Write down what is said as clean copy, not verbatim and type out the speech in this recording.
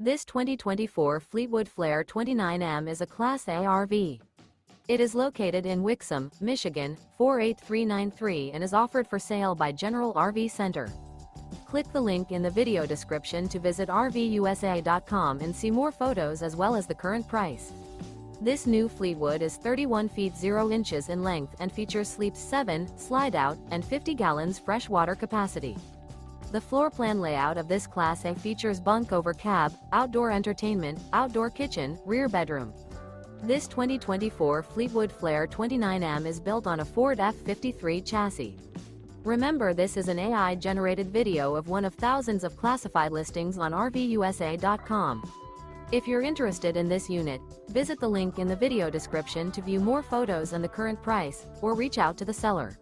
This 2024 Fleetwood Flair 29M is a Class A RV. It is located in Wixom, Michigan, 48393 and is offered for sale by General RV Center. Click the link in the video description to visit RVUSA.com and see more photos as well as the current price. This new Fleetwood is 31 feet 0 inches in length and features Sleeps 7, Slideout, and 50 gallons fresh water capacity. The floor plan layout of this Class A features bunk over cab, outdoor entertainment, outdoor kitchen, rear bedroom. This 2024 Fleetwood Flair 29M is built on a Ford F-53 chassis. Remember, this is an AI-generated video of one of thousands of classified listings on RVUSA.com. If you're interested in this unit, visit the link in the video description to view more photos and the current price, or reach out to the seller.